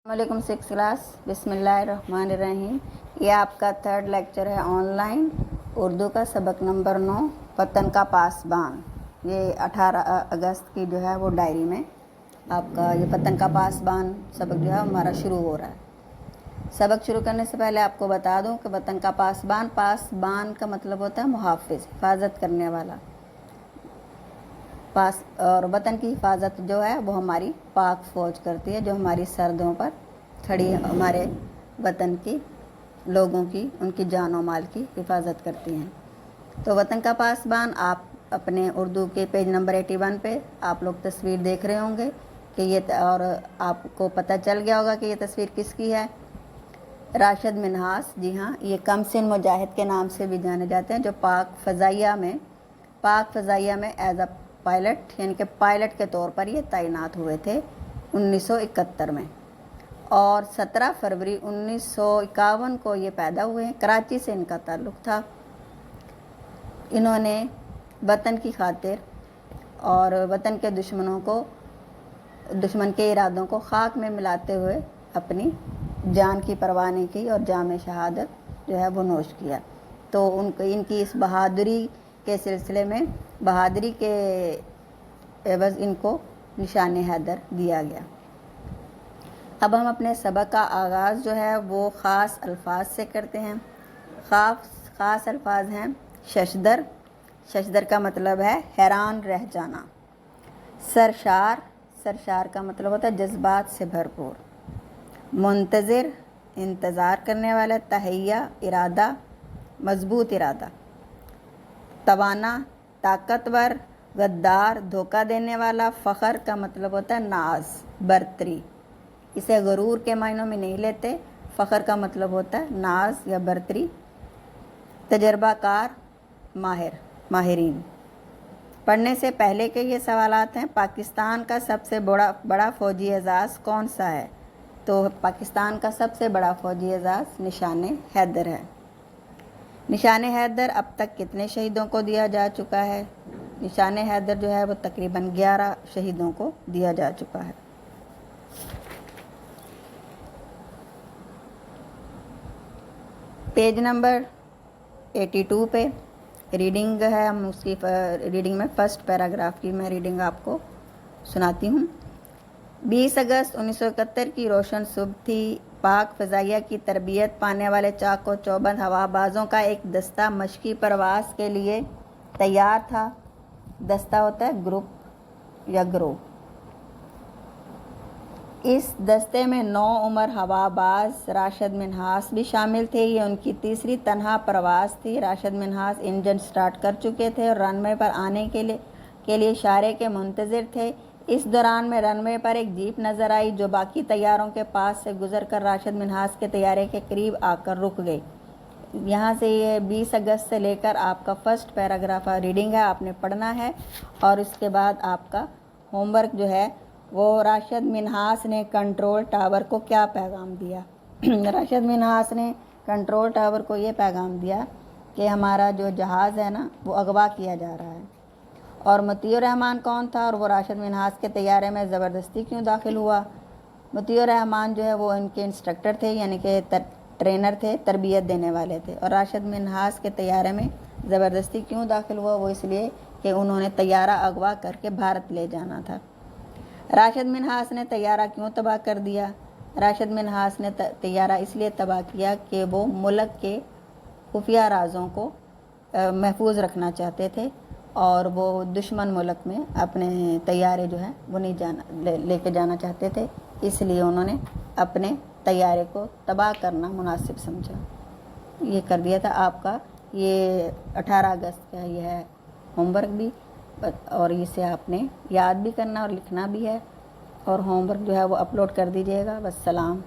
वालेकुम 6 क्लास। बिस्मिल्लाहिर्रहमानिर्रहीम। ये आपका थर्ड लेक्चर है ऑनलाइन उर्दू का, सबक नंबर 9 वतन का पासबान। ये 18 अगस्त की जो है वो डायरी में आपका ये वतन का पासबान सबक जो है हमारा शुरू हो रहा है। सबक शुरू करने से पहले आपको बता दूं कि वतन का पासबान, पासबान का मतलब होता है मुहाफ़िज़, हिफाजत करने वाला। पास और वतन की हिफाजत जो है वो हमारी पाक फ़ौज करती है, जो हमारी सरहदों पर खड़ी हमारे वतन की लोगों की, उनकी जान और माल की हिफाजत करती हैं। तो वतन का पासबान आप अपने उर्दू के पेज नंबर 81 पे आप लोग तस्वीर देख रहे होंगे कि ये, और आपको पता चल गया होगा कि ये तस्वीर किसकी है। राशिद मिन्हास, जी हाँ, ये कमसिन मुजाहिद के नाम से भी जाने जाते हैं, जो पाक फ़ज़ाइया में एज अ पायलट यानी कि पायलट के तौर पर ये तैनात हुए थे 1971 में, और 17 फरवरी 1951 को ये पैदा हुए हैं। कराची से इनका ताल्लुक़ था। इन्होंने वतन की खातिर और वतन के दुश्मन के इरादों को खाक में मिलाते हुए अपनी जान की परवाह नहीं की और जाम शहादत जो है वो नोश किया। तो इनकी इस बहादुरी के सिलसिले में, बहादुरी के एवज़ इनको निशान हैदर दिया गया। अब हम अपने सबक का आगाज़ जो है वो ख़ास अल्फाज से करते हैं। ख़ास अल्फाज हैं शशदर। शशदर का मतलब है हैरान रह जाना। सरशार का मतलब होता है जज्बात से भरपूर। मुंतज़िर, इंतज़ार करने वाला। तहैया, इरादा, मजबूत इरादा। तवाना, ताकतवर। गद्दार, धोखा देने वाला। फ़ख्र का मतलब होता है नाज, बर्तरी। इसे गरूर के मायनों में नहीं लेते। फ़ख्र का मतलब होता है नाज या बर्तरी। तजर्बाकार, माहिरीन। पढ़ने से पहले के ये सवालात हैं। पाकिस्तान का सबसे बड़ा फ़ौजी एजाज़ कौन सा है? तो पाकिस्तान का सबसे बड़ा फ़ौजी एजाज़ निशान हैदर है। निशान हैदर अब तक कितने शहीदों को दिया जा चुका है? निशान हैदर जो है वो तकरीबन 11 शहीदों को दिया जा चुका है। पेज नंबर 82 पे रीडिंग है, हम उसकी रीडिंग में फर्स्ट पैराग्राफ की मैं रीडिंग आपको सुनाती हूँ। 20 अगस्त 1971 की रोशन सुबह थी। पाक फ़ज़ाइया की तरबियत पाने वाले चाक व चौबंद हवाबाज़ों का एक दस्ता मशक़ी परवाज़ के लिए तैयार था। दस्ता होता है ग्रुप या ग्रोह। इस दस्ते में 9 उमर हवाबाज राशिद मिन्हास भी शामिल थे। ये उनकी तीसरी तनहा परवाज़ थी। राशिद मिन्हास इंजन स्टार्ट कर चुके थे और रनवे पर आने के लिए इशारे के मुंतज़िर थे। इस दौरान में रनवे पर एक जीप नज़र आई जो बाकी तैयारों के पास से गुजरकर राशिद मिन्हास के तैयारे के करीब आकर रुक गई। यहाँ से ये 20 अगस्त से लेकर आपका फर्स्ट पैराग्राफ रीडिंग है, आपने पढ़ना है। और उसके बाद आपका होमवर्क जो है वो राशिद मिन्हास ने कंट्रोल टावर को क्या पैगाम दिया। राशिद मिन्हास ने कंट्रोल टावर को ये पैगाम दिया कि हमारा जो जहाज़ है ना वो अगवा किया जा रहा है। और मतीउर रहमान कौन था और वो राशिद मिन्हास के तैयारे में ज़बरदस्ती क्यों दाखिल हुआ? मतीउर रहमान जो है वो इनके इंस्ट्रक्टर थे, यानी कि ट्रेनर थे, तरबियत देने वाले थे। और राशिद मिन्हास के तैयारे में ज़बरदस्ती क्यों दाखिल हुआ? वो इसलिए कि उन्होंने तैयारा अगवा करके भारत ले जाना था। राशिद मिन्हास ने तैयारा क्यों तबाह कर दिया? राशिद मिन्हास ने तैयारा इसलिए तबाह किया कि वो मुल्क के खुफिया राजों को महफूज रखना चाहते थे और वो दुश्मन मुल्क में अपने तैयारे जो है वो नहीं लेके जाना चाहते थे। इसलिए उन्होंने अपने तैयारे को तबाह करना मुनासिब समझा। ये कर दिया था। आपका ये 18 अगस्त का ये है होमवर्क भी, और इसे आपने याद भी करना और लिखना भी है। और होमवर्क जो है वो अपलोड कर दीजिएगा। वस्सलाम।